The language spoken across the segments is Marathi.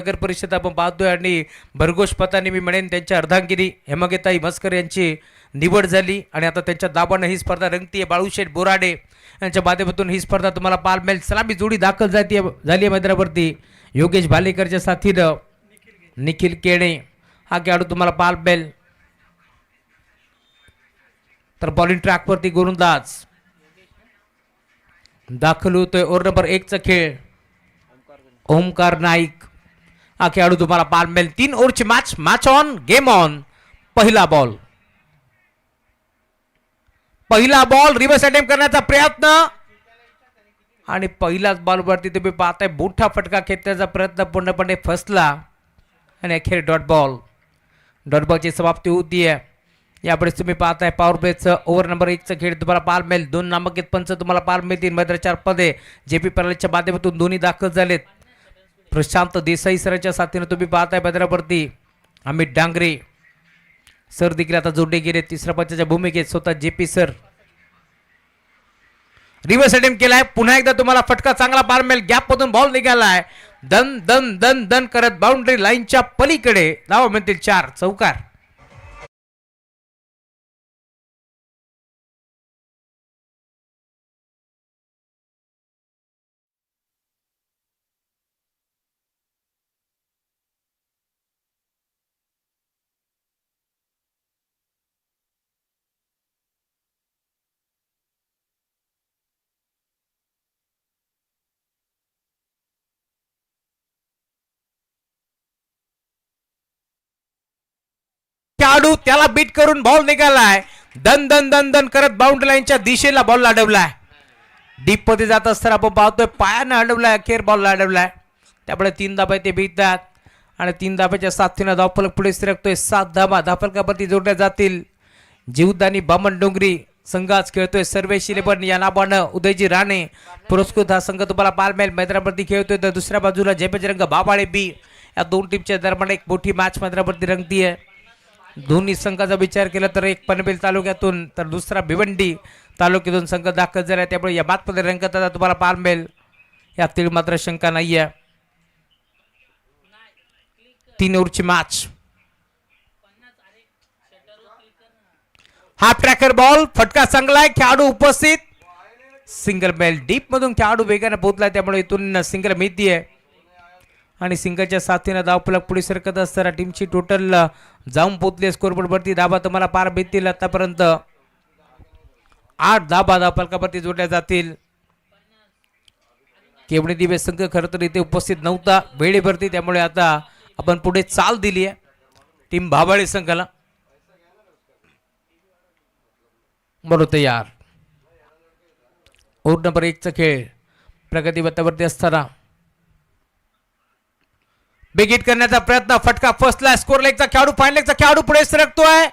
नगर परिषद आपण पाहतोय आणि भरघोष पताने मी म्हणेन त्यांच्या अर्धांगिनी हेमगेताई मस्कर यांची निवड झाली आणि आता त्यांच्या दाबानं ही स्पर्धा रंगतीये. बाळूशेठ बोराडे यांच्या माध्यमातून ही स्पर्धा तुम्हाला पाहायला मिळेल. सलामी जोडी दाखल झाली आहे मैदानावरती. योगेश भालेकरच्या साथीनं निखिल केणे हा खेळाडू तुम्हाला पाहायला मिळेल. तर बॉलिंग ट्रॅकवरती गोलंदाज दाखल होतोय. ओव्हर नंबर 1चा खेळ ओमकार नाईक हा खेळाडू तुम्हाला पाहायला मिळेल. 3 ओव्हरची मॅच ऑन गेम ऑन. पहिला बॉल रिव्हर्स अटेम्प्ट करण्याचा प्रयत्न आणि पहिल्याच बॉलवरती तुम्ही पाहताय मोठा फटका खेचण्याचा प्रयत्न पूर्णपणे फसला आणि अखेर डॉट बॉलची समाप्ती होतीये. यापुढे तुम्ही पाहताय पॉवर प्लेचं ओव्हर नंबर 1चा खेळ तुम्हाला पाहायला मिळेल. 2 नामांकित पंच तुम्हाला पाहायला मिळतील. मैदानाच्या पदे जेपी परालेच्या माध्यमातून दोन्ही दाखल झालेत. प्रशांत देसाई सरांच्या साथीने तुम्ही पाहताय मैदानावरती अमित डांगरे सर देखील आता जोडले गेले. तिसऱ्या पंचाच्या भूमिकेत स्वतः जेपी सर. रिव्हर्स अटेम्प्ट केलाय. पुन्हा एकदा तुम्हाला फटका चांगला पाहायला मिळेल. गॅप मधून बॉल निघालाय. दन दन दन दन करत बाउंड्री लाईनच्या पलीकडे धावा मिळतील 4 चौकार. खेळाडू त्याला बीट करून बॉल निघालाय. दन दन दन दन करत बाउंड्री लाईनच्या दिशेला बॉल अडवलाय. डीप मध्ये जात असताना आपण पाहतोय पायानं अडवलाय. अखेर बॉल अडवलाय. त्यामुळे 3 धाबा ते बीतात आणि 3 धाब्याच्या साथीनं धावफलक पुढे सरकतोय. 7 धाबा धावफलकावरती जोडल्या जातील. जीवदानी बामण डोंगरी संघाच खेळतोय. सर्वेश 11 या नावानं उदयजी राणे पुरस्कृत हा संघ तुम्हाला पाहायला मिळेल. मैदानावरती खेळतोय. तर दुसऱ्या बाजूला जय बजरंग बाबाळे बी या 2 टीमच्या दरम्यान एक मोठी मॅच मैदानावरती रंगतीये. दोन्ही संघाचा विचार केला तर एक पनवेल तालुक्यातून तर दुसरा भिवंडी तालुक्यातून संघ दाखल झाला. त्यामुळे या मॅचमध्ये रंगत आता तुम्हाला पाहायला मिळेल. यातील मात्र शंका नाहीये. 3 ओव्हरची मॅच. हाफ ट्रॅकर बॉल फटका चांगला आहे. खेळाडू उपस्थित. सिंगल बेल डीप मधून खेळाडू वेगाने पोहोचलाय. त्यामुळे इथून सिंगल मिळतीये आणि सिंगलच्या साथीनं धावफलक पुढे सरकत असताना टीमची टोटल जाऊन पोहोचली. स्कोरबोर्डवरती धाबा तुम्हाला पार भेटतील. आतापर्यंत 8 धाबा धावफलकावरती जोडल्या जातील. केवढे दिवे संघ खरं तर इथे उपस्थित नव्हता वेळेवरती. त्यामुळे आता आपण पुढे चाल दिली आहे टीम भाबाळे संघाला. बरोबर तयार. ओव्हर नंबर 1चा खेळ प्रगती पथावरती असताना बिगिट करण्याचा प्रयत्न. फटका फसला. स्कोर लेगचा खेळाडू फाईन लेगचा खेळाडू पुढे सरकतोय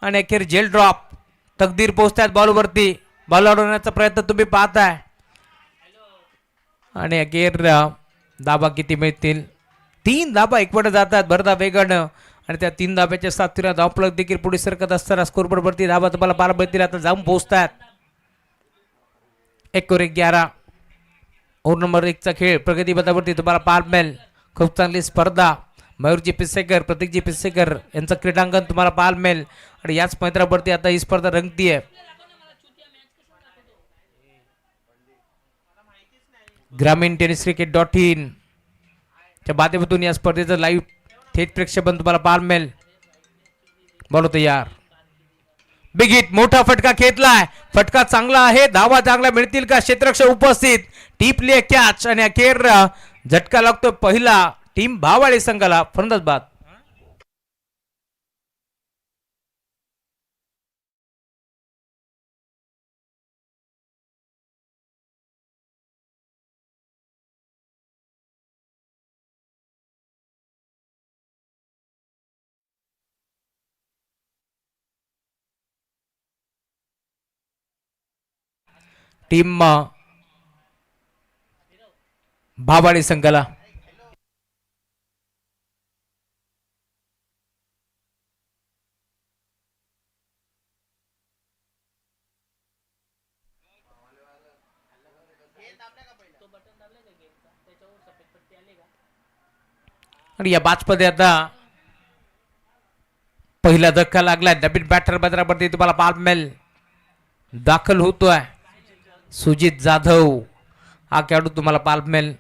आणि अखेर जेल ड्रॉप. तकदीर पोहोचतात बॉलवरती. बॉल अडवण्याचा प्रयत्न तुम्ही पाहताय आणि अखेर धाबा किती मिळतील. 3 धाबा एकवट जातात भरदा वेगानं आणि त्या 3 धाब्याच्या साथीनं धावफलक देखील पुढे सरकत असताना स्कोरबोर्डवरती धाबा तुम्हाला पार मिळतील. आता जाऊन पोहोचतात 1-11. ओव्हर नंबर 1चा खेळ प्रगती पथावरती तुम्हाला पार मिळेल. खूप चांगली स्पर्धा. मयूरजी पिसेकर प्रतीकजी पिसेकर यांचं क्रीडांगण तुम्हाला पाहायला मिळेल आणि याच मैदानावरती आता ही स्पर्धा रंगतीये. ग्रामीण टेनिस क्रिकेट.in च्या माध्यमातून या स्पर्धेचं लाईव्ह थेट प्रेक्षेपण तुम्हाला पाहायला मिळेल. बोलो तयार. बिग हिट मोठा फटका खेचलाय. फटका चांगला आहे. धावा चांगला मिळतील का. क्षेत्ररक्षक उपस्थित. टिपली कॅच आणि अखेर झटका लागतो पहिला टीम भावाळे संघाला. फलंदाज बाद. टीम भावाळे संघाला आणि या बाचमध्ये आता पहिला धक्का लागलाय. नवीन बॅटर मैदानावरती तुम्हाला पाल्मेल दाखल होतोय. सुजित जाधव हा खेळाडू तुम्हाला पाल्मेल.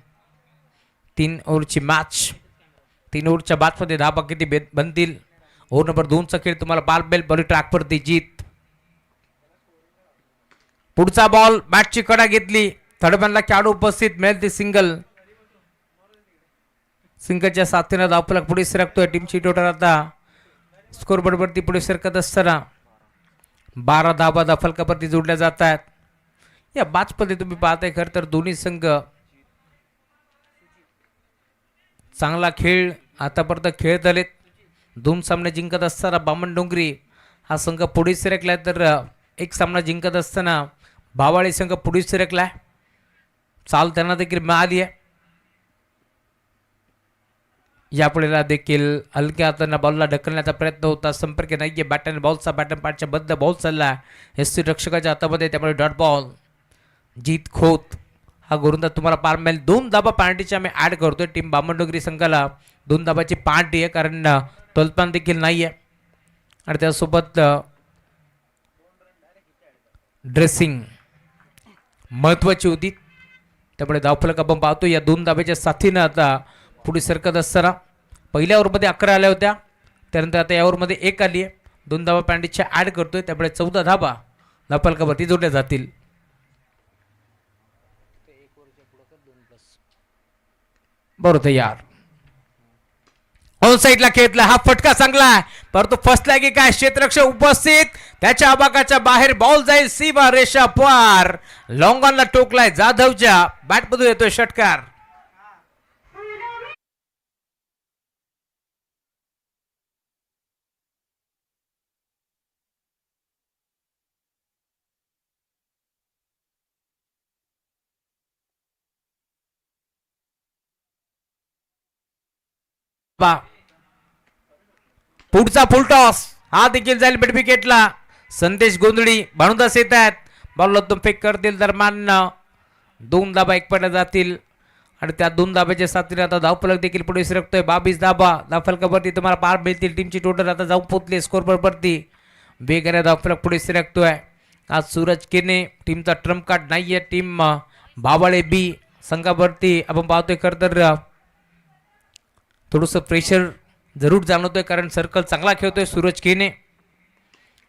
3 ओव्हरची मॅच. 3 ओव्हरच्या मॅचमध्ये धाबा किती बनतील. ओव्हर नंबर 2चा खेळ तुम्हाला पाल्मेल. बॉल ट्रॅकवरती जीत. पुढचा बॉल बॅटची कडा घेतली. थर्डमॅनला खेळाडू उपस्थित मिळेल ते सिंगल. सिंगलच्या साथीनं धावफलक पुढे सरकतोय. टीमची टोटल आता स्कोर बोर्डवरती पुढे सरकत असताना 12 धाबा धावफलकावरती जोडल्या जात आहेत. या मॅचमध्ये तुम्ही पाहताय खरं तर दोन्ही संघ चांगला खेळ आतापर्यंत खेळत आलेत. 2 सामने जिंकत असताना बामणडोंगरी हा संघ पुढे सरकलाय, तर एक सामना जिंकत असताना भावाळी संघ पुढे सरकलाय. चाल त्यांना देखील मिळाली आहे. यापुढेला देखील हलक्या हातांना बॉलला ढकलण्याचा प्रयत्न होता. संपर्क नाहीये बॅटन बॉलचा. बॅटन पाठच्या बद्द बॉल चालला एसटी रक्षकाच्या हातामध्ये, त्यामुळे डॉट बॉल. जीत खोत हा गोलंदाज तुम्हाला पार मिळेल. 2 धाबा पेनल्टीची आम्ही ऍड करतोय. टीम बामणडोंगरी संघाला 2 धाबाची पेनल्टी आहे, कारण तोलपान देखील नाही आहे. आणि त्यासोबत ड्रेसिंग महत्वाची होती, त्यामुळे धावफलक आपण पाहतो. या 2 धाब्याच्या साथीनं आता पुढे सरकत असताना पहिल्या ओव्हरमध्ये 11 आल्या होत्या, त्यानंतर आता या ओव्हरमध्ये 1 आली आहे. 2 धाबा पेनल्टीच्या ऍड करतोय, त्यामुळे 14 धाबा धावफलकावरती जोडल्या जातील. बरोबर तयार. ऑन साईडला खेळला. हा फटका चांगला आहे, परंतु फसला की काय. क्षेत्ररक्षक उपस्थित, त्याच्या आबाकाच्या बाहेर बॉल जाईल सीमा रेषा पार. लॉंग ऑनला टोकलाय. जाधवच्या बॅटमधून येतोय षटकार. पुढचा फुल टॉस हा देखील जाईल मिड विकेटला. संदेश गोंधळी भानुदास येत आहेत. बॉलला तुम फेक करतील, दरम्यान 2 धाबा एक पडल्या जातील. आणि त्या 2 धाब्याच्या साथीने आता धावफलक देखील पुढे सरकतोय. 22 धाबा धावफलकावरती तुम्हाला पार मिळतील. टीमची टोटल आता जाऊन पोहोचली स्कोरबोर्डवरती. वेगाने धावफलक पुढे सरकतोय. आज सूरज केने टीमचा ट्रम्प कार्ड नाहीये. टीम भावाळे बी संघावरती आपण पाहतोय खरं तर थोडंसं प्रेशर जरूर जाणवतोय, कारण सर्कल चांगला खेळतोय सूरज केने.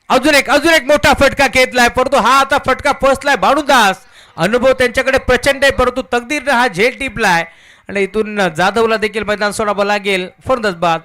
अजून एक मोठा फटका घेतलाय, परंतु हा आता फटका फसलाय. भानुदास अनुभव त्यांच्याकडे प्रचंड आहे, परंतु तकदीरनं हा झेल टिपलाय आणि इथून जाधवला देखील मैदान सोडावं लागेल. फरंदाज बाद.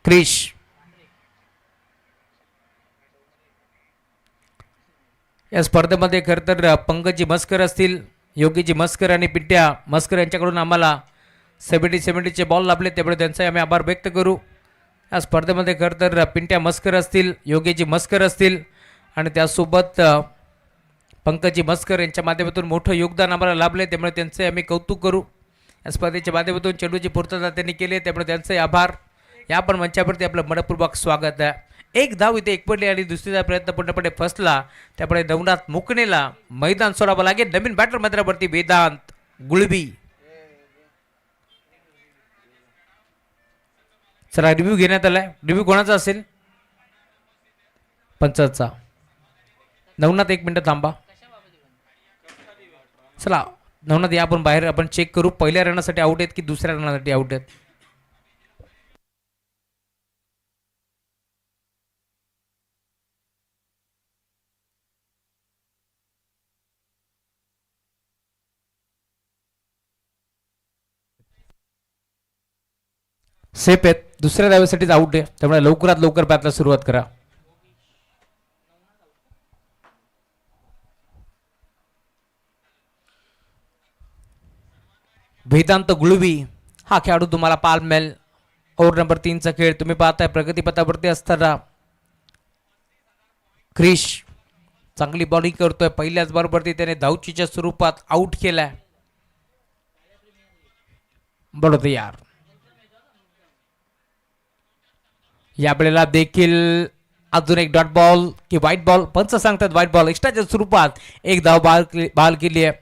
क्रिश या स्पर्धेमध्ये खरं तर पंकजी मस्कर असतील, योगीजी मस्कर आणि पिट्या मस्कर यांच्याकडून आम्हाला 70-70चे बॉल लाभले, त्यामुळे त्यांचे आम्ही आभार व्यक्त करू. या स्पर्धेमध्ये खरं तर पिंट्या मस्कर असतील, योगीजी मस्कर असतील आणि त्यासोबत पंकजी मस्कर यांच्या माध्यमातून मोठं योगदान आम्हाला लाभले, त्यामुळे त्यांचे आम्ही कौतुक करू. या स्पर्धेच्या माध्यमातून चेंडूची पूर्तता त्यांनी केली, त्यामुळे त्यांचे आभार. या पण मंचावरती आपलं मनपूर्वक स्वागत आहे. 1 धाव इथे एक पडली आणि दुसरीचा प्रयत्न पूर्णपणे फसला, त्यामुळे नवनाथ मुकणेला मैदान सोडावं लागेल. नवीन बॅटर मैदानावरती वेदांत गुळबी. चला रिव्ह्यू घेण्यात आलाय. रिव्ह्यू कोणाचा असेल? पंचाचा. नवनाथ एक मिनिट थांबा. चला नवनाथ या आपण बाहेर आपण चेक करू पहिल्या रनासाठी आउट आहेत की दुसऱ्या रनासाठी आउट आहेत. सेफ आहेत. दुसऱ्या धावेसाठीच आउट आहे त्यामुळे लवकरात लवकर बॅटला सुरुवात करा. वेदांत गुळवी हा खेळाडू तुम्हाला पाहायला मिळेल. ओव्हर नंबर 3चा खेळ तुम्ही पाहताय प्रगतीपथावरती असताना क्रिश चांगली बॉलिंग करतोय. पहिल्याच बॉलवरती त्याने धावचीच्या स्वरूपात आउट केलाय. बरोबर यार. यावेळेला देखील अजून एक डॉट बॉल की व्हाईट बॉल पंच सांगतात व्हाईट बॉल एक्स्ट्राच्या स्वरूपात एक धाव बहाल केली आहे.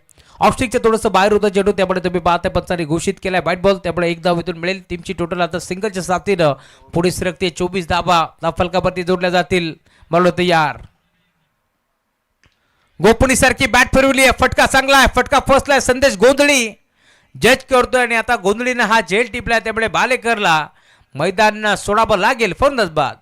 ऑफस्टिकचं थोडंसं बाहेर होतं चेंडू त्यामुळे तुम्ही पाहताय पंचाने घोषित केलाय व्हाईट बॉल त्यामुळे एक धाव इथून मिळेल. टीमची टोटल आता सिंगलच्या साथीनं पुढे सरकते. 24 धावा फलकावरती जोडल्या जातील. मला तयार. गोपनी सारखी बॅट फिरवली आहे. फटका चांगला आहे. फटका फसलाय. संदेश गोंधळी जज करतोय आणि आता गोंधळीनं हा झेल टिपलाय त्यामुळे भालेकरला मैदान सोडावं लागेल. फौंदच बाद.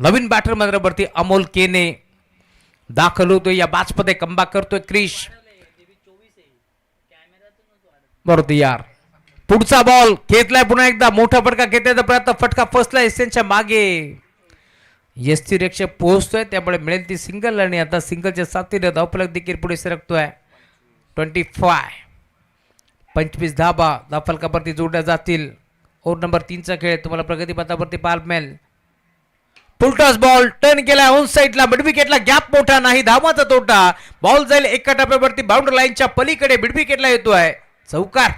नवीन बॅटर मधरावरती अमोल केने दाखल होतोय. या बॅचमध्ये कमबॅक करतोय क्रिश. बरोबर यार. पुढचा बॉल घेतलाय पुन्हा एकदा मोठा फटका घेतल्याचा प्रयत्न. फटका फसलाय त्यांच्या मागे. यस्ती रक्षक पोहोचतोय त्यामुळे मिळेल ती सिंगल आणि आता सिंगलच्या साथीने धावफलक देखील पुढे सरकतोय. 25 धाबा धावफलकावरती जोडल्या जातील. ओव्हर नंबर 3चा खेळ तुम्हाला प्रगतीपथावरती पाहायला मिळेल. फुलटॉस बॉल टर्न केला ऑन साईडला. मिड विकेटला गॅप मोठा नाही. धावाचा तोटा. बॉल जाईल एका टप्प्यावरती बाउंड्री लाईनच्या पलीकडे. मिड विकेटला येतोय चौकार.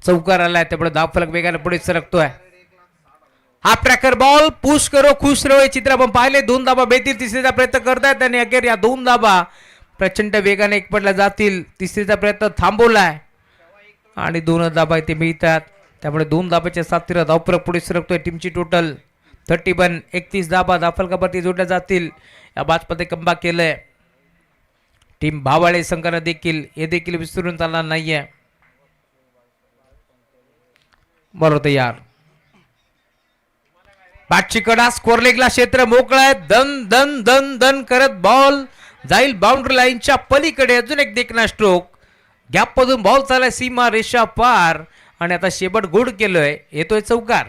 चौकार आलाय त्यामुळे धावफलक वेगाने पुढे सरकतोय. हा ट्रॅकर बॉल पुश करो खुश रहो हे चित्र आपण पाहिले. 2 धाबा बेतील. तिसरीचा प्रयत्न करतायत आणि अखेर या 2 धाबा प्रचंड वेगाने एकपडल्या जातील. तिसरीचा प्रयत्न थांबवलाय आणि 2 धाबा इथे मिळतात त्यामुळे 2 धाबाच्या साथीनं धावफलक पुढे सरकतोय. टीमची टोटल 31 धाबा धावफलकावरती जोडल्या जातील. या बॅचमध्ये कमबॅक केलंय टीम भावाळे संघानं देखील. हे देखील विसरून चालणार नाहीये. बरोबर यार. बॅटची कडा स्कोर लेगला क्षेत्र मोकळं आहे. दन दन दन दन करत बॉल जाईल बाउंड्री लाईनच्या पलीकडे. अजून एक देखना स्ट्रोक. गॅप मधून बॉल चाललाय सीमा रेषा पार आणि आता शेबट गुड केलोय. येतोय चौकार.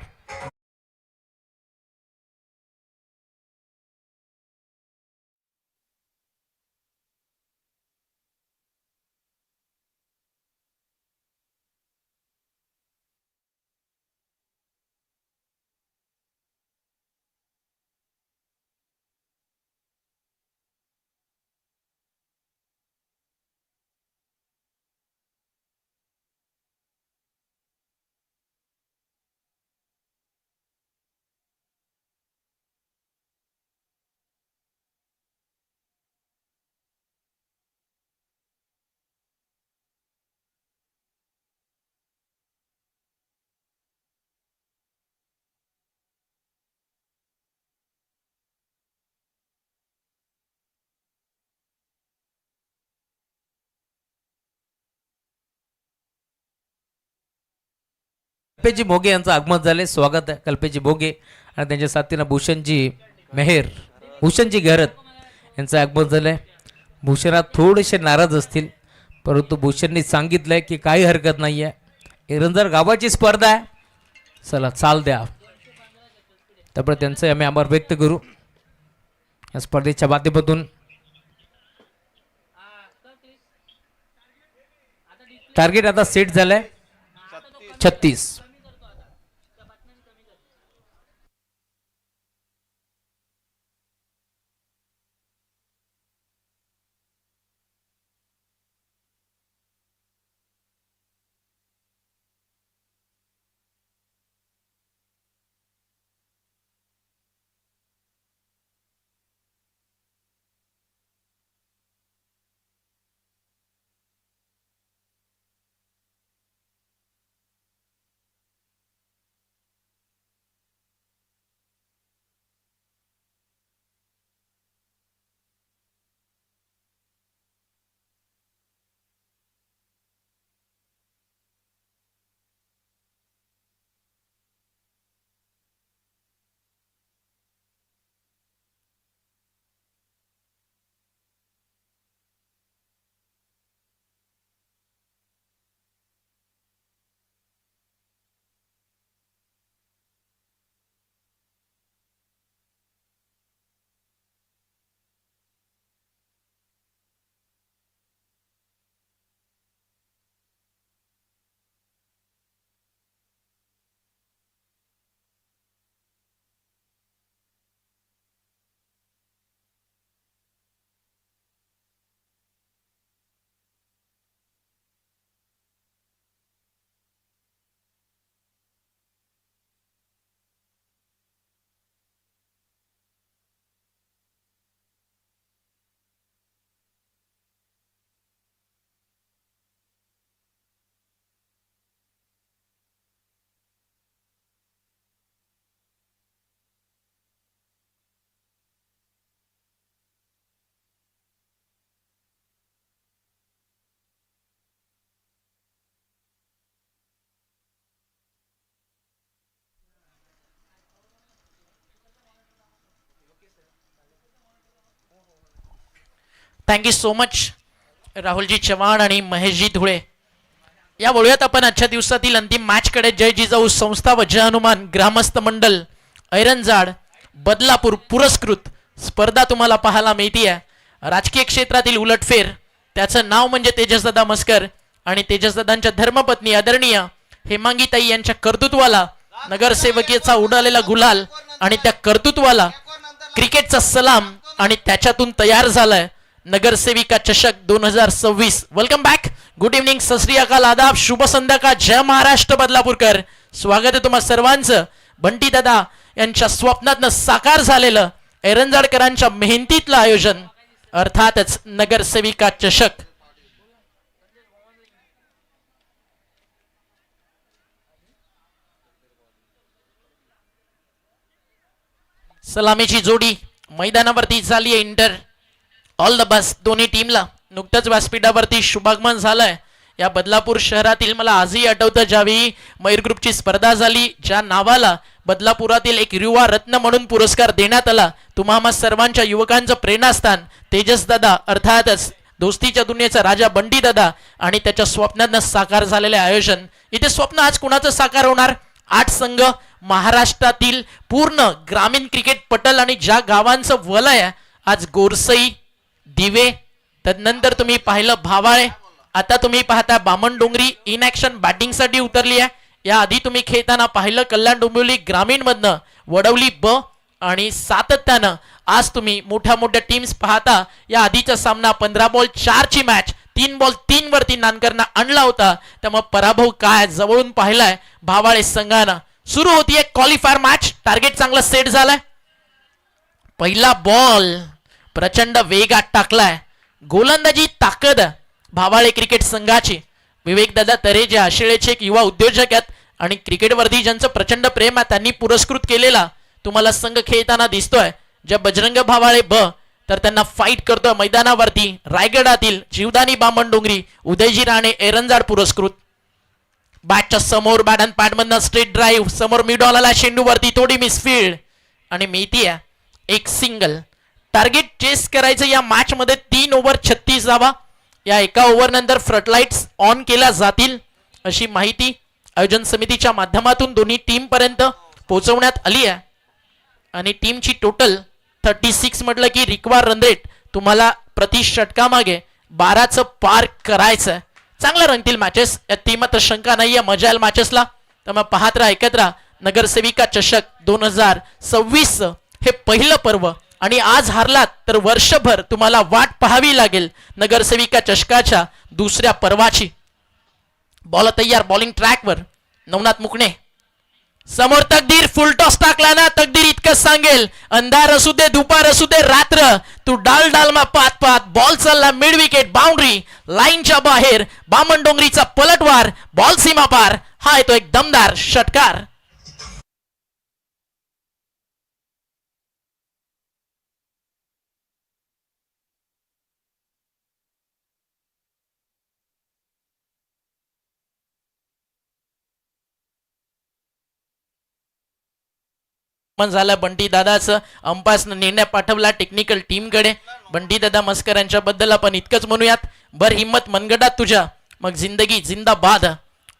कल्पेजी भोगे यांचं आगमन झाले. स्वागत आहे कल्पेजी भोगे आणि त्यांच्या साथीनं भूषणजी मेहेर, भूषणजी गहरत यांचं आगमन झालंय. भूषणात थोडेसे नाराज असतील, परंतु भूषणनी सांगितलंय की काही हरकत नाही आहे, एरंजर गावाची स्पर्धा आहे, चला चाल द्या. त्यामुळे त्यांचे आम्ही आभार व्यक्त करू. या स्पर्धेच्या माध्यमातून टार्गेट आता सेट झालंय 36. Thank you so much Rahulji Chavan आणि महेशजी धुळे. या बोलूयात आपण आजच्या दिवसातील अंतिम मॅच कडे. जय जिजाऊ संस्था व जय हनुमान ग्रामस्थ मंडल ऐरंजाड बदलापूर पुरस्कृत स्पर्धा तुम्हाला पाहायला मिळतीये. राजकीय क्षेत्रातील उलटफेर, त्याचं नाव म्हणजे तेजसदादा मस्कर आणि तेजसदादांच्या धर्मपत्नी आदरणीय हेमांगीताई यांच्या कर्तृत्वाला नगरसेवकीचा उडालेला गुलाल आणि त्या कर्तृत्वाला क्रिकेटचा सलाम आणि त्याच्यातून तयार झालाय नगरसेविका चषक 2026. वेलकम बॅक, गुड इव्हनिंग, सत श्री अकाल, आदाब, शुभ संध्याकाळ, जय महाराष्ट्र बदलापूरकर. स्वागत आहे तुम्हा सर्वांचं. बंटी दादा यांच्या स्वप्नातनं साकार झालेलं एरंजाडकरांच्या मेहनतीतलं आयोजन अर्थातच नगरसेविका चषक. सलामीची जोडी मैदानावरती झाली आहे इंटर. ऑल द बेस्ट दोन्ही टीमला. नुकतंच व्यासपीठावरती शुभागमन झालंय या बदलापूर शहरातील. मला आजही आठवतं ज्यावेळी मयूर ग्रुपची स्पर्धा झाली, ज्या नावाला बदलापुरातील एक युवा रत्न म्हणून पुरस्कार देण्यात आला. तुम्हा सर्वांच्या युवकांचं प्रेरणास्थान तेजसदादा अर्थातच दोस्तीच्या दुनियेचा राजा बंटी दादा आणि त्याच्या स्वप्नांना साकार झालेले आयोजन. इथे स्वप्न आज कुणाचं साकार होणार? 8 संघ महाराष्ट्रातील पूर्ण ग्रामीण क्रिकेट पटल आणि ज्या गावांचं वलय आज गोरसई, दिवे, तदनंतर तुम्ही पाहिलं भावाळे, आता तुम्ही पाहता बामणडोंगरी इन ऍक्शन बॅटिंग साठी उतरली आहे. या आधी तुम्ही खेळताना पाहिलं कल्याण डोंबिवली ग्रामीण मधनं वडवली ब आणि सातत्यानं आज तुम्ही मोठ्या मोठ्या टीम्स पाहता. या आधीचा सामना 15 बॉल 4 ची मॅच 3 बॉल 3 वरती नानकरना आणला होता. त्यामुळे पराभव काय जवळून पाहिलाय भावाळे संघानं. सुरू होतीये क्वालिफायर मॅच. टार्गेट चांगला सेट झालाय. पहिला बॉल प्रचंड वेगात टाकलाय. गोलंदाजी ताकद भावाळे क्रिकेट संघाची. विवेकदादा तरे जे आशिळेचे एक युवा उद्योजक आहेत आणि क्रिकेटवरती ज्यांचं प्रचंड प्रेम आहे त्यांनी पुरस्कृत केलेला तुम्हाला संघ खेळताना दिसतोय. ज्या बजरंग भावाळे ब तर त्यांना फाईट करतोय मैदानावरती रायगडातील जीवदानी बामणडोंगरी उदयजी राणे एरंजाड पुरस्कृत. बॅटच्या समोर बॅट अँड पॅड मधनं स्ट्रेट ड्राईव्ह समोर मिडॉल आला चेंडूवरती थोडी मिसफील्ड आणि मिळती एक सिंगल. टार्गेट चेस करायचं या मॅच मध्ये 3 ओव्हर 36 धावा. या एका ओव्हर नंतर फ्लडलाईट्स ऑन केल्या जातील अशी माहिती आयोजन समितीच्या माध्यमातून दोन्ही टीम पर्यंत पोहोचवण्यात आली आहे. आणि टीमची टोटल 36 म्हटलं की रिक्वायर रन रेट तुम्हाला प्रति षटकामागे 12चं पार करायचं. चांगलं रंगतील मॅचेस या टीमात शंका नाहीये. मजा येईल मॅचेसला. त्यामुळे पाहत राहा ऐकत राहा. नगरसेविका चषक 2026 हे पहिलं पर्व आणि आज हारलात तर वर्षभर तुम्हाला वाट पाहावी लागेल नगरसेविका चषकाच्या दुसऱ्या पर्वाची. बॉल तयार बॉलिंग ट्रॅकवर नवनाथ मुकणे समोर तकदीर फुल टॉस टाकला ना तकदीर इतकं सांगेल अंधार असू दे दुपार असू दे रात्र तू डाल डाल मा पात पात. बॉल चालला मिड विकेट बाउंड्री लाईनच्या बाहेर. बामणडोंगरीचा पलटवार बॉल सीमा पार. हा येतो एक दमदार षटकार. झालं बंटी दादाचं अंपायरनं निर्णय पाठवला टेक्निकल टीमकडे. बंटी दादा मस्कर यांच्याबद्दल आपण इतकंच म्हणूयात. भर हिम्मत मनगटात तुझ्या मग जिंदगी जिंदाबाद.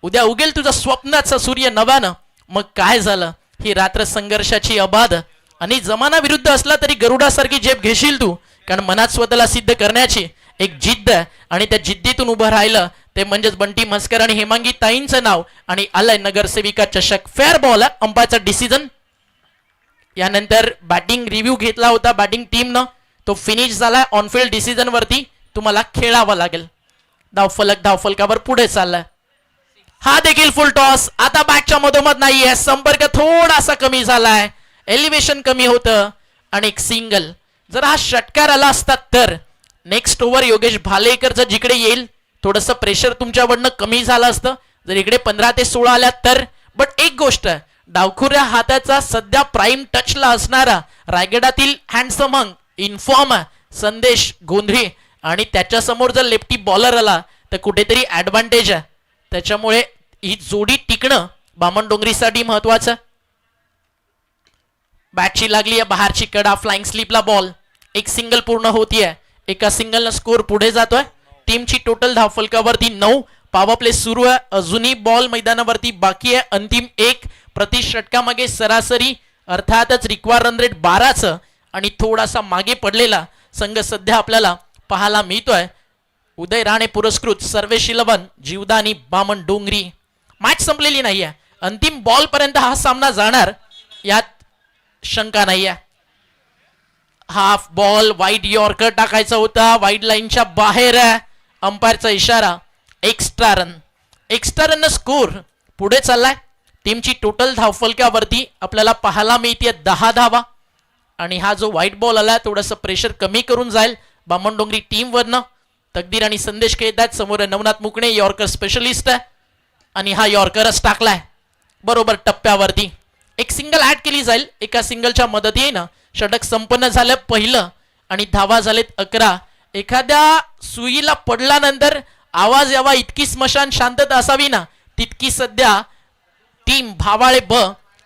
उद्या उगेल तुझा स्वप्नाचा सूर्य नव्यानं. मग काय झालं ही रात्र संघर्षाची अबाध. आणि जमाना विरुद्ध असला तरी गरुडासारखी झेप घेशील तू. कारण मनात स्वतःला सिद्ध करण्याची एक जिद्द आहे आणि त्या जिद्दीतून उभं राहिलं ते म्हणजेच बंटी मस्कर आणि हेमांगी ताईंचं नाव. आणि आलंय नगरसेविका चषक. फेअर बॉल आहे अंपायरचा डिसिजन. यानंतर बॅटिंग रिव्ह्यू घेतला होता बॅटिंग टीमनं. तो फिनिश झाला. ऑनफिल्ड डिसिजन वरती तुम्हाला खेळावं लागेल. धावफलकावर पुढे चाललाय. हा देखील फुल टॉस. आता बॅटच्या मधोमध नाहीये. संपर्क थोडासा कमी झालाय. एलिव्हेशन कमी होतं आणि एक सिंगल. जर हा षटकार आला असता तर नेक्स्ट ओव्हर योगेश भालेकरचं जिकडे येईल थोडंसं प्रेशर तुमच्याकडनं कमी झालं असतं. जर इकडे 15 ते 16 आल्या तर. बट एक गोष्ट डावखुऱ्या हाताचा सध्या प्राईम टचला असणारा रायगडातील हँडसम हंग इन्फॉर्म संदेश गोंधळी आणि त्याच्या समोर जर लेफ्टी बॉलर आला तर कुठेतरी ऍडव्हान्टेज आहे. त्याच्यामुळे ही जोडी टिकणं बामणडोंगरीसाठी महत्वाचं. बॅटची लागली आहे बाहेरची कडा. फ्लाइंग स्लिपला बॉल. एक सिंगल पूर्ण होतीये. एका सिंगलनं स्कोर पुढे जातोय. टीमची टोटल धावफलकावरती 9. पॉवर प्ले सुरू आहे. अजूनही बॉल मैदानावरती बाकी आहे. अंतिम 1 प्रति षटकामागे सरासरी अर्थातच रिक्वायर रन रेट 12चं आणि थोडासा मागे पडलेला संघ सध्या आपल्याला पाहायला मिळतोय. उदय राणे पुरस्कृत सर्वेश 11 जीवदानी बामणडोंगरी. मॅच संपलेली नाहीये. अंतिम बॉल पर्यंत हा सामना जाणार यात शंका नाहीये. हाफ बॉल वाईड यॉर्कर टाकायचा होता. वाईड लाईनच्या बाहेर आहे. अंपायरचा इशारा. एक्स्ट्रा रन स्कोर पुढे चाललाय. टीमची टोटल धावफलकावरती आपल्याला पाहायला मिळते 10 धावा. आणि हा जो व्हाईट बॉल आला थोडंसं प्रेशर कमी करून जाईल बामणडोंगरी टीम वरनं. तकदीर आणि संदेश खेळतात. समोर नवनाथ मुकणे यॉर्कर स्पेशलिस्ट आहे आणि हा यॉर्करच टाकलाय बरोबर टप्प्यावरती. एक सिंगल ऍड केली जाईल. एका सिंगलच्या मदतीने षटक संपन्न झालं पहिलं आणि धावा झालेत 11. एखाद्या सुईला पडल्यानंतर आवाज यावा इतकी स्मशान शांतता असावी ना तितकी सध्या टीम भावाळे ब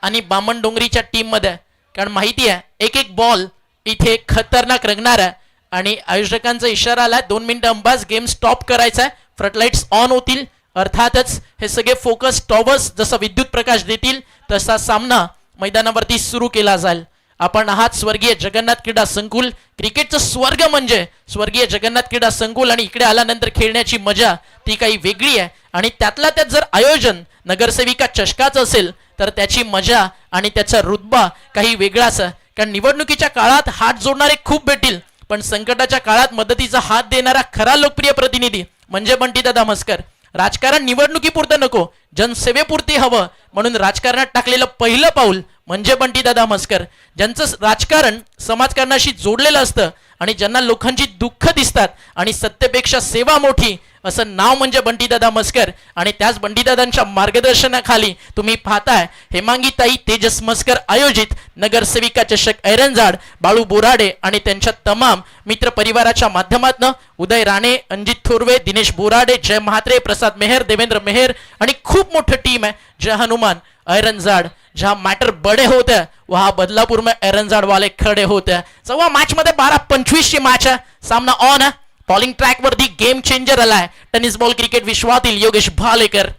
आणि बामणडोंगरीच्या टीम मध्ये. कारण माहिती आहे एक एक बॉल इथे खतरनाक रंगणार आहे. आणि आयोजकांचा इशारा आला 2 मिनिटं अंबाज गेम स्टॉप करायचा आहे. फ्लडलाईट्स ऑन होतील. अर्थातच हे सगळे फोकस टॉवर्स जसा विद्युत प्रकाश देतील तसा सामना मैदानावरती सुरू केला जाईल. आपण आहात स्वर्गीय जगन्नाथ क्रीडा संकुल. क्रिकेटचं स्वर्ग म्हणजे स्वर्गीय जगन्नाथ क्रीडा संकुल. आणि इकडे आल्यानंतर खेळण्याची मजा ती काही वेगळी आहे. आणि त्यातल्या त्यात जर आयोजन नगरसेविका चषकाचं असेल तर त्याची मजा आणि त्याचा रुतबा काही वेगळाच आहे. कारण निवडणुकीच्या काळात हात जोडणारे खूप भेटतील पण संकटाच्या काळात मदतीचा हात देणारा खरा लोकप्रिय प्रतिनिधी म्हणजे बंटीदादा मस्कर. राजकारण निवडणुकीपुरतं नको जनसेवेपुरती हवं म्हणून राजकारणात टाकलेलं पहिलं पाऊल म्हणजे बंटीदादा मस्कर. ज्यांचं राजकारण समाजकारणाशी जोडलेलं असतं आणि ज्यांना लोकांची दुःख दिसतात आणि सत्तेपेक्षा सेवा मोठी असं नाव म्हणजे बंटीदादा मस्कर आणि त्याच बंटीदादांच्या मार्गदर्शनाखाली तुम्ही पाहताय हेमांगीताई तेजस मस्कर आयोजित नगरसेविका चषक ऐरंजाड बाळू बोराडे आणि त्यांच्या तमाम मित्र परिवाराच्या माध्यमातून उदय राणे, अंजित थोरवे, दिनेश बोराडे, जय म्हात्रे, प्रसाद मेहर, देवेंद्र मेहर आणि खूप मोठं टीम है जय हनुमान ऐरंजाड जहां मैटर बड़े होते हैं वहां बदलापुर में ऐरंजाड वाले खड़े होते हैं. सव्वा मैच मध्ये 12-25 ची मॅच आहे. सामना ऑन आहे. बॉलिंग ट्रॅक वरती गेम चेंजर आलाय टेनिस बॉल क्रिकेट विश्वातील योगेश भालेकर.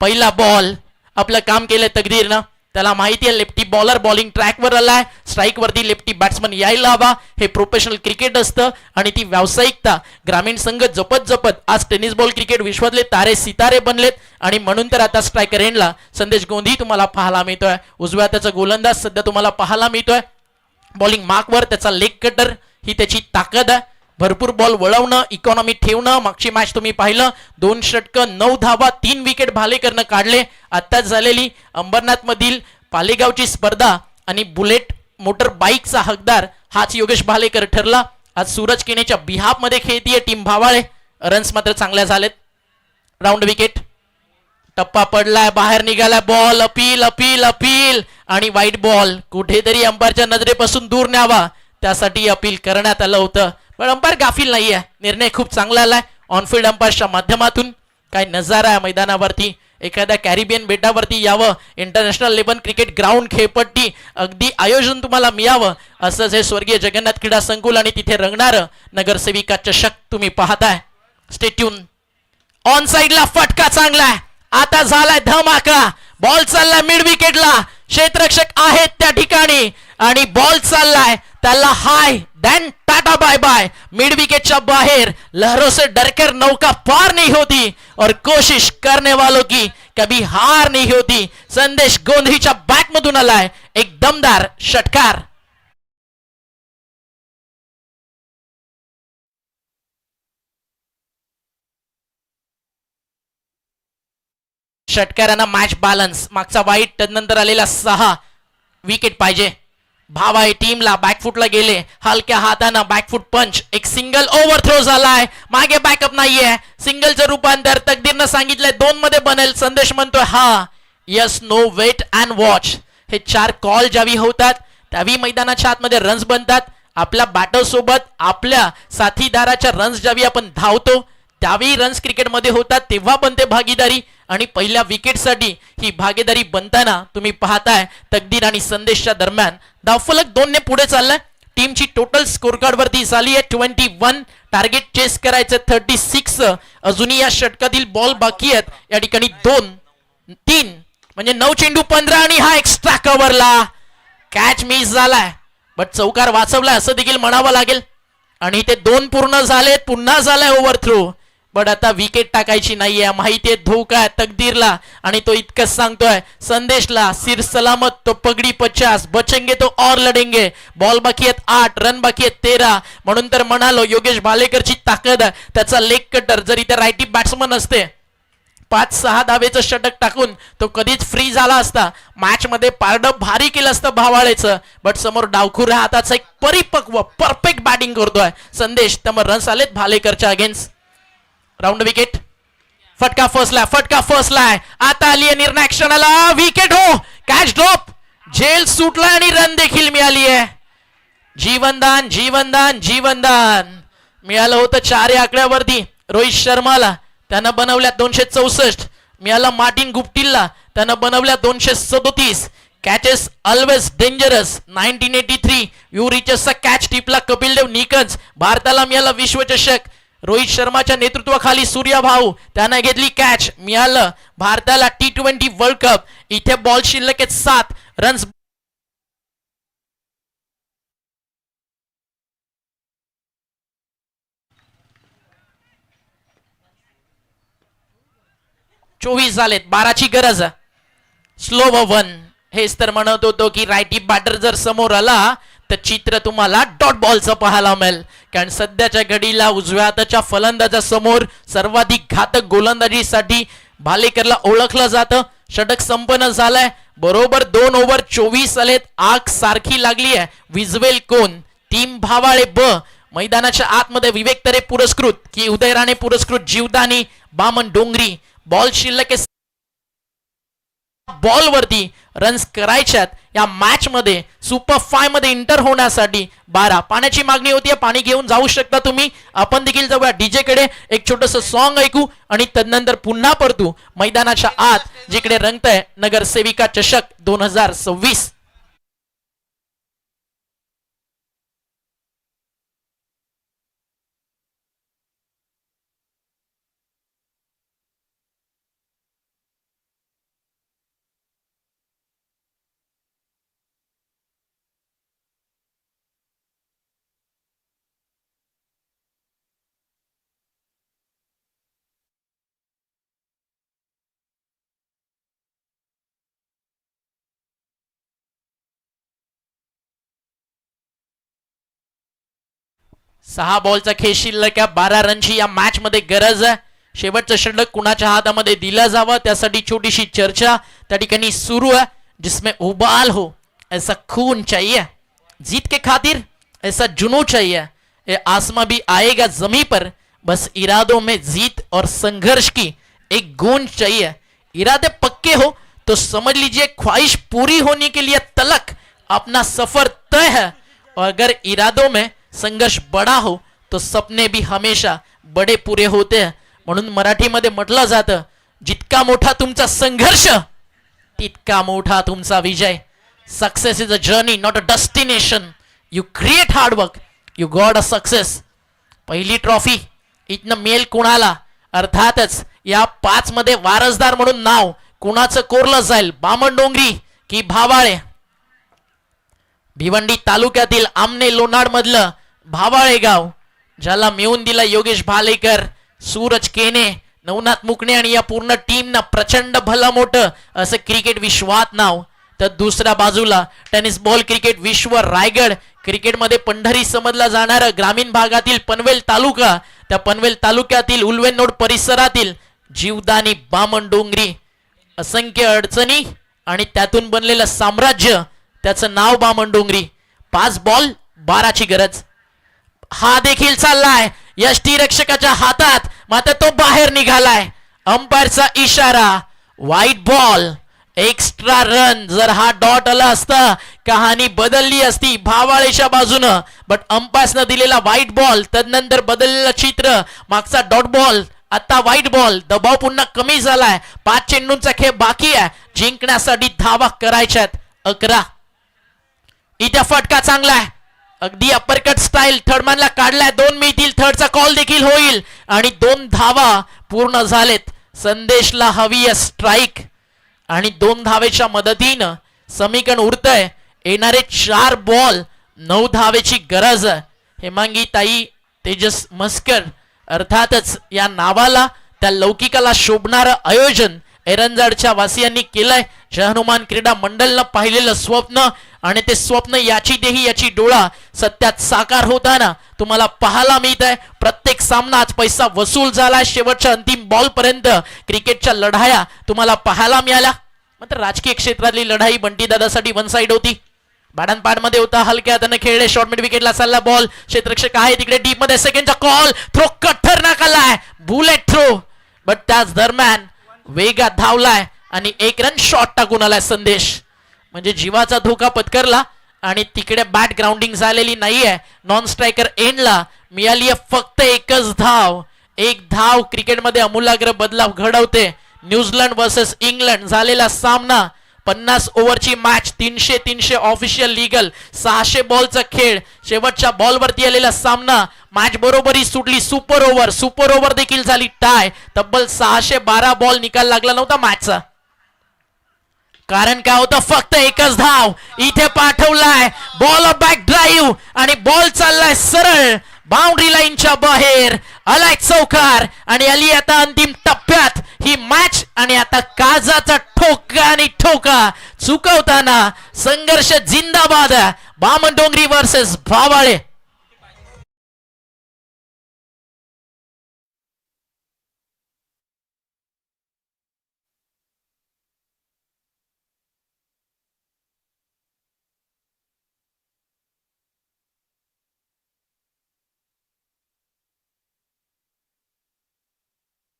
पहिला बॉल आपलं काम केलंय तकदीरनं. त्याला माहिती आहे लेफ्टी बॉलर बॉलिंग ट्रॅकवर आलाय. स्ट्राईक वरती लेफ्टी बॅट्समन यायला हवा. हे प्रोफेशनल क्रिकेट असतं आणि ती व्यावसायिकता ग्रामीण संघ जपत जपत आज टेनिस बॉल क्रिकेट विश्वातले तारे सितारे बनलेत आणि म्हणून तर आता स्ट्रायकर एंडला संदेश गोंधी तुम्हाला पाहायला मिळतोय. उजव्या त्याचा गोलंदाज सध्या तुम्हाला पाहायला मिळतोय. बॉलिंग मार्कवर त्याचा लेग कटर ही त्याची ताकद आहे. भरपूर बॉल वळवणं, इकॉनॉमी ठेवणं. मागची मॅच तुम्ही पाहिलं 2 षटकं 9 धावा 3 विकेट भालेकरनं काढले. आत्ताच झालेली अंबरनाथ मधील पालेगावची स्पर्धा आणि बुलेट मोटर बाईकचा हकदार हाच योगेश भालेकर ठरला. आज सूरज केनेच्या बिहाफ मध्ये खेळतीये टीम भावाळे. रन्स मात्र चांगल्या झालेत. Round wicket. टप्पा पडलाय, बाहेर निघालाय बॉल. अपील अपील अपील आणि वाईट बॉल कुठेतरी अंपायरच्या नजरेपासून दूर न्यावा त्यासाठी अपील करण्यात आलं होतं. पण अंपायर गाफील नाहीये. निर्णय खूप चांगला आलाय ऑनफिल्ड अंपायरच्या माध्यमातून. काय नजारा आहे मैदानावरती. एखाद्या कॅरिबियन बेटावरती यावं. इंटरनॅशनल लेव्हल क्रिकेट ग्राउंड खेळपट्टी अगदी आयोजन तुम्हाला मिळावं असंच हे स्वर्गीय जगन्नाथ क्रीडा संकुल आणि तिथे रंगणारं नगरसेविका चषक तुम्ही पाहताय. Stay tune. ऑन साइडला फटका चांगलाय. आता झालाय धमाका. बॉल चाललाय मिड विकेटला. क्षेत्ररक्षक आहेत त्या ठिकाणी आणि बॉल चाललाय त्याला high then tata bye bye. Mid विकेटच्या बाहेर लहरों से डरकर नौका पार नहीं होती और कोशिश करने वालों की कभी हार नहीं होती. संदेश गोंधीच्या बॅट मधून आलाय एक दमदार षटकार. षटकारांना मॅच बॅलन्स. मागचा वाईट त्यानंतर आलेला 6 विकेट पाहिजे. भावाई टीमला बॅकफुटला गेले. हलक्या हातानं बॅकफुट पंच. एक सिंगल ओव्हर थ्रो झालाय. मागे बॅकअप नाहीये. सिंगलचं रूपांतर तकदीरनं सांगितलंय 2 मध्ये बनेल. संदेश म्हणतोय हा yes no wait and watch. हे 4 कॉल ज्यावेळी होतात त्यावेळी मैदानाच्या आतमध्ये रन्स बनतात. आपल्या बॅटर सोबत आपल्या साथीदाराच्या रन्स ज्यावेळी आपण धावतो त्यावेळी रन्स क्रिकेटमध्ये होतात तेव्हा बनते भागीदारी आणि पहिल्या विकेटसाठी ही भागीदारी बनताना तुम्ही पाहताय तकदीर आणि संदेशच्या दरम्यान धावफलक 2 ने पुढे चाललाय. टीमची टोटल स्कोर कार्ड वरती झाली आहे 21. टार्गेट चेस करायचं 36. अजूनही या षटकातील बॉल बाकी आहेत. या ठिकाणी 2-3 म्हणजे 9 चेंडू 15 आणि हा एक्स्ट्रा कव्हरला कॅच मिस झालाय. बट चौकार वाचवलाय असं देखील म्हणावं लागेल आणि ते 2 पूर्ण झालेत. पुन्हा झालाय ओव्हर थ्रो. बट आता विकेट टाकायची नाहीये. माहितीये धोका आहे तकदीरला आणि तो इतकंच सांगतोय संदेशला सिर सलामत तो पगडी 50 बचेंगे तो और लढेंगे. बॉल बाकी आहेत 8 रन बाकी आहेत 13. म्हणून तर म्हणालो योगेश भालेकरची ताकद आहे. त्याचा लेग कटर जरी त्या रायटी बॅट्समन असते 5-6 धावेचं षटक टाकून तो कधीच फ्री झाला असता. मॅच मध्ये पारडं भारी केलं असतं भावाळेचं. बट समोर डावखुऱ्या हाताचा एक परिपक्व परफेक्ट बॅटिंग करतोय संदेश. त्यामुळे रन्स आलेत भालेकरच्या अगेन्स्ट. Round wicket. फटका फसलाय. आता आली निर्णायक क्षणाला विकेट. हो कॅच ड्रॉप. झेल सुटलाय आणि रन देखील मिळाली आहे. जीवनदान मिळालं होतं 4 या आकड्यावरती रोहित शर्माला. त्यानं बनवल्या 264. मिळालं मार्टिन गुप्टिलला. त्यानं बनवल्या 237. Catches always dangerous 1983 you reaches catch टिपला कपिल देव निकंज. भारताला मिळालं विश्वचषक. रोहित शर्माच्या नेतृत्वाखाली सूर्या भाऊ त्यानं घेतली कॅच. मिळालं भारताला T20 वर्ल्ड कप. इथे बॉल शिल्लक आहेत 7 रन्स. चोवीस झालेत. 12ची गरज. स्लो 1. हेच तर म्हणत होतो की रायटी बॅटर जर समोर आला तर चित्र तुम्हाला डॉट बॉलचं पाहायला मिळेल. कारण सध्याच्या घडीला उजव्या हाताच्या फलंदाजा समोर सर्वाधिक घातक गोलंदाजीसाठी भालेकरला ओळखलं जातं. षटक संपन्न झालंय. बरोबर 2 ओव्हर 24 आलेत. आग सारखी लागली आहे. विजवेल कोण टीम भावाळे ब मैदानाच्या आतमध्ये विवेक तरे पुरस्कृत की उदय राणे पुरस्कृत जीवदानी बामन डोंगरी. बॉल शिल्लक आहे, बॉल वरती रन्स करायच्यात या मॅच मध्ये सुपर 5 मध्ये इंटर होण्यासाठी 12. पाण्याची मागणी होती, पाणी घेऊन जाऊ शकता तुम्ही. आपण देखील जाऊया डीजे कडे, एक छोटस सॉन्ग ऐकू आणि तदनंतर पुन्हा परतू मैदानाच्या आत जिकडे रंगतय नगरसेविका चषक 2026. सहा बॉलचा खेळ शिल्लक आहे, 12 रनची या मॅच मध्ये गरज आहे. शेवटचं षटक कुणाच्या हातामध्ये दिलं जावं त्यासाठी छोटीशी चर्चा त्या ठिकाणी सुरू आहे. जिसमें उबाल हो ऐसा खून चाहिए, जीत के खातिर ऐसा जुनून चाहिए. ये आसमां भी आएगा जमी पर, बस इरादों में जीत और संघर्ष की एक गूंज चाहिए. इरादे पक्के हो तो समझ लीजिए ख्वाहिश पूरी होने के लिए तलक अपना सफर तय है, और अगर इरादों में संघर्ष बड़ा हो तो सपने भी हमेशा बड़े पुरे होते हैं. म्हणून मराठीमध्ये म्हटलं जातं, जितका मोठा तुमचा संघर्ष तितका मोठा तुमचा विजय. Success is a journey not a destination. You create hard work, you got a success. पहिली ट्रॉफी इथनं मेल कुणाला? अर्थातच या 5 मध्ये वारसदार म्हणून नाव कुणाचं कोरलं जाईल? बामण डोंगरी की भावाळे? भिवंडी तालुक्यातील आमने लोणाड मधलं भावाळे गाव, ज्याला मिळवून दिला योगेश भालेकर, सूरज केने, नवनाथ मुकणे आणि या पूर्ण टीमनं प्रचंड भलं मोठं असं क्रिकेट विश्वात नाव. तर दुसऱ्या बाजूला टेनिस बॉल क्रिकेट विश्व रायगड, क्रिकेटमध्ये पंढरी समजला जाणारा ग्रामीण भागातील पनवेल तालुका, त्या पनवेल तालुक्यातील उल्वेनोड परिसरातील जीवदानी बामण डोंगरी. असंख्य अडचणी आणि त्यातून बनलेलं साम्राज्य, त्याचं नाव बामण डोंगरी. 5 बॉल 12ची गरज. हा देखील चाललाय यष्टीरक्षकाच्या हातात, मात्र तो बाहेर निघालाय. अंपायरचा इशारा, व्हाईट बॉल, एक्स्ट्रा रन. जर हा डॉट आला असता कहाणी बदलली असती भावाळेच्या बाजूनं, बट अंपायरनं दिलेला व्हाईट बॉल, तदनंतर बदललेलं चित्र, मागचा डॉट बॉल, आता व्हाईट बॉल. दबाव पुन्हा कमी झालाय. 5 चेंडूंचा खेळ बाकी आहे, जिंकण्यासाठी धावा करायच्यात 11. इथे फटका चांगला आहे, अगदी अपरकट स्टाईल. थर्डमॅनला काढलाय, 2 मिळतील, थर्डचा कॉल देखील होईल आणि 2 धावा पूर्ण झालेत. संदेशला हवी आहे स्ट्राईक आणि 2 धावेच्या मदतीनं समीकरण उरतंय. येणारे 4 बॉल 9 धावेची गरज आहे. हेमांगी ताई तेजस मस्कर, अर्थातच या नावाला त्या लौकिकाला शोभणारं आयोजन एरंजाडच्या वासियांनी केलंय. जय हनुमान क्रीडा मंडळनं पाहिलेलं स्वप्न आणि ते स्वप्न याची देही याची डोळा सत्यात साकार होताना तुम्हाला पाहायला मिळत आहे. प्रत्येक सामना आज पैसा वसूल झाला. शेवटच्या अंतिम बॉल पर्यंत क्रिकेटच्या लढाया तुम्हाला पाहायला मिळाल्या. मात्र राजकीय क्षेत्रातली लढाई बंटी दादासाठी वन साइड होती. बाडांपाड मध्ये होता, हलक्या हाताने खेळले, शॉर्ट मिड विकेटला चालला बॉल. क्षेत्ररक्षक आहे तिकडे डीप मध्ये, सेकंडचा कॉल, थ्रो खतरनाक आलाय, बुलेट थ्रो. बट त्याच दरम्यान वेगात धावलाय आणि 1 रन शॉट टाकून आलाय संदेश. म्हणजे जीवाचा धोका पत्करला आणि तिकडे बॅट ग्राउंडिंग झालेली नाहीये. नॉन स्ट्रायकर एंडला मिळाली फक्त 1च धाव. 1 धाव क्रिकेटमध्ये अमूलाग्र बदलाव घडवते. न्यूझीलंड वर्सेस इंग्लंड झालेला सामना, 50 ओव्हरची मॅच, 300 ऑफिशियल लीगल, 600 बॉलचा खेळ. शेवटच्या बॉलवरती आलेला सामना, मॅच बरोबरी सुटली. सुपर ओव्हर देखील झाली टाय. तब्बल 612 बॉल निकाल लागला नव्हता मॅचचा. कारण काय होतं, फक्त 1च धाव. इथे पाठवलाय बॉल ऑफ बॅक ड्राईव्ह आणि बॉल चाललाय सरळ बाउंड्री लाईनच्या बाहेर. आलाय चौकार आणि आली आता अंतिम टप्प्यात ही मॅच. आणि आता काजाचा ठोका आणि ठोका चुकवताना संघर्ष जिंदाबाद. Baman Dongri versus Bhavale.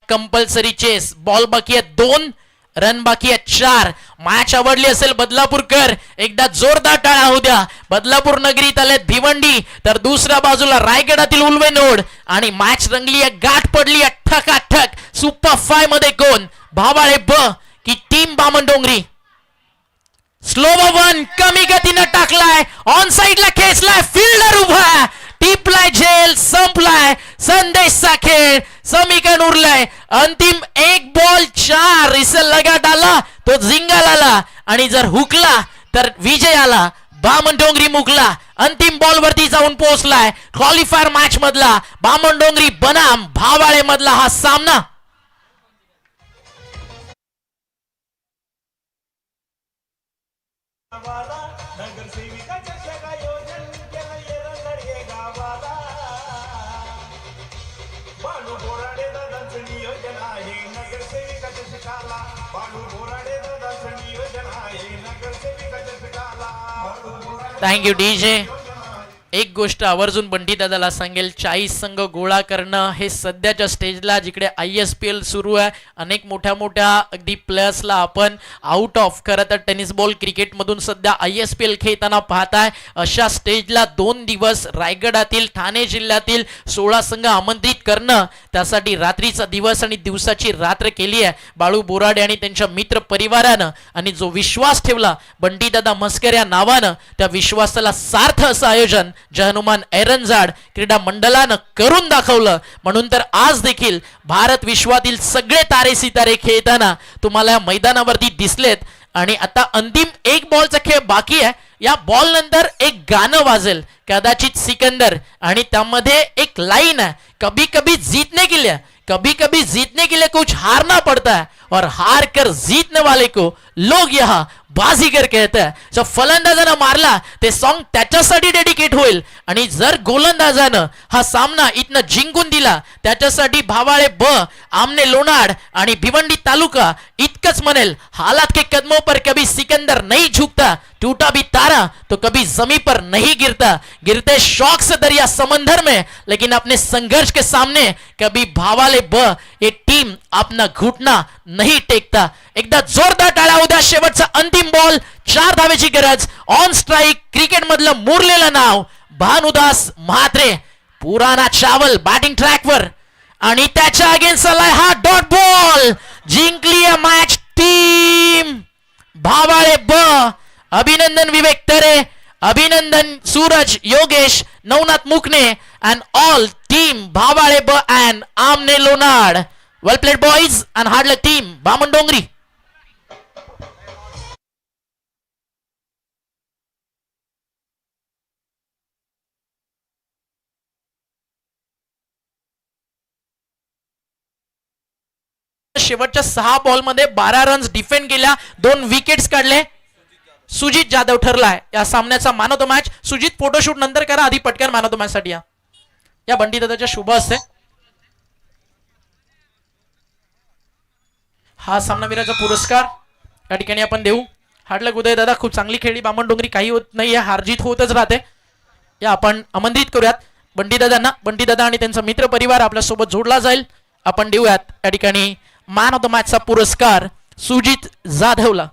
Compulsory chase. Ball बाकी आहे 2, रन बाकी आहे 4. मॅच आवडली असेल बदलापूरकर, एकदा जोरदार टाळ्या होऊ द्या. बदलापूर नगरीत आलेत भिवंडी, तर दुसऱ्या बाजूला रायगडातील उल्वेनोड. आणि मॅच रंगली आहे, गाठ पडली आहे ठकाठक. सुपर 5 मध्ये कोण, भावाळे ब की टीम बामणडोंगरी? स्लो वन कमी गतीनं टाकलाय, ऑन साइडला खेचलाय, फिल्डर उभा, टिपलाय झेल, संपलाय संदेशचा खेळ. समीकरण उरलाय, अंतिम 1 बॉल 4. इसे लगाट आला तो जिंगाल आला, आणि जर हुकला तर विजय आला. बामणडोंगरी मुकला, अंतिम बॉल वरती जाऊन पोहोचलाय. क्वालिफायर मॅच मधला बामणडोंगरी बनाम भावाळे मधला हा सामना. नगरसेविकाच्या शाखा योजन केलं येरंगळे गावाला. बाळू बोराडे दादांचं नियोजन आहे नगरसेविकाच्या शिकाला. बाळू बोराडे दादांचं नियोजन आहे नगरसेविकाच्या शिकाला. Thank you DJ. एक गोष्ट आवर्जून बंटी दादाला सांगेल, 40 संघ गोळा करणं हे सध्याच्या स्टेजला जिकडे ISPL सुरू आहे, अनेक मोठ्या मोठ्या अगदी प्लेयर्सला आपण आउट ऑफ खरं तर टेनिस बॉल क्रिकेटमधून सध्या ISPL खेळताना पाहताय. अशा स्टेजला 2 दिवस रायगडातील ठाणे जिल्ह्यातील 16 संघ आमंत्रित करणं, त्यासाठी रात्रीचा दिवस आणि दिवसाची रात्र केली आहे बाळू बोराडे आणि त्यांच्या मित्र परिवारानं. आणि जो विश्वास ठेवला बंटी दादा मस्कर या नावानं, त्या विश्वासाला सार्थ असं आयोजन हनुमान ऐरनजाड क्रीडा मंडळानं करून दाखवलं. म्हणून तर आज देखील भारत विश्वातील सगळे तारे सितारे खेळताना तुम्हाला या मैदानावरती दिसलेत. आणि आता अंतिम 1 बॉलचा खेळ बाकी आहे. या बॉल नंतर एक गाणं वाजेल, कदाचित सिकंदर, आणि त्यामध्ये एक लाईन आहे, कभी कभी जीतने के लिए, कभी कभी जीतने के लिए कुछ हारना पड़ता है, और हार कर जीतने वाले को लोग यहाँ बाजीगर कहते हैं. जो फलंदाजानं मारला ते सॉन्ग त्याच्यासाठी डेडिकेट होईल. आणि जर गोलंदाजानं हा सामना इथनं जिंकून दिला, त्याच्यासाठी भावाळे ब, आमने लोणाड आणि भिवंडी तालुका इतकंच म्हणेल, हालात के कदमों पर कभी सिकंदर नहीं झुकता, टूटा भी तारा तो कभी जमी पर नहीं गिरता, गिरते शौक से दरिया समंदर में, लेकिन अपने संघर्ष के सामने कभी भावाले ब ये टीम अपना घुटना नहीं टेकता. एकदा जोरदार टाळ्या उद्या. शेवटचा अंतिम बॉल, 4 धावेची गरज. ऑन स्ट्राईक क्रिकेट मधलं मुरलेलं नाव भानुदास म्हात्रे, पुराणा चावल बॅटिंग ट्रॅकवर, आणि त्याच्या अगेन्स्ट आलाय हा डॉट बॉल. जिंकली मॅच टीम भावाळे ब. अभिनंदन विवेक तरे, अभिनंदन सूरज योगेश, नवनाथ मुकणे अँड ऑल टीम भावाळे ब and Amne Lonad. Well played boys and hard luck team Bamandongri. शेवटच्या 6 बॉलमध्ये 12 रन्स डिफेंड केल्या, 2 विकेट्स काढले. सुजित जाधव ठरलाय या सामन्याचा man of the match. Sujit photoshoot नंतर करा, आधी पटकन मॅन ऑफ द मॅच साठी या बंटी दादाच्या शुभ असते. हा सामनावीराचा पुरस्कार या ठिकाणी आपण देऊ. हार्डलक उदय दादा, खूप चांगली खेळली बामणडोंगरी, काही होत नाही, हारजीत होतच राहते. या आपण आमंत्रित करूयात बंटी दादांना. बंटी दादा आणि त्यांचा मित्र परिवार आपल्या सोबत जोडला जाईल. आपण देऊयात या ठिकाणी मॅन ऑफ द मॅचचा पुरस्कार सुजित जाधवला.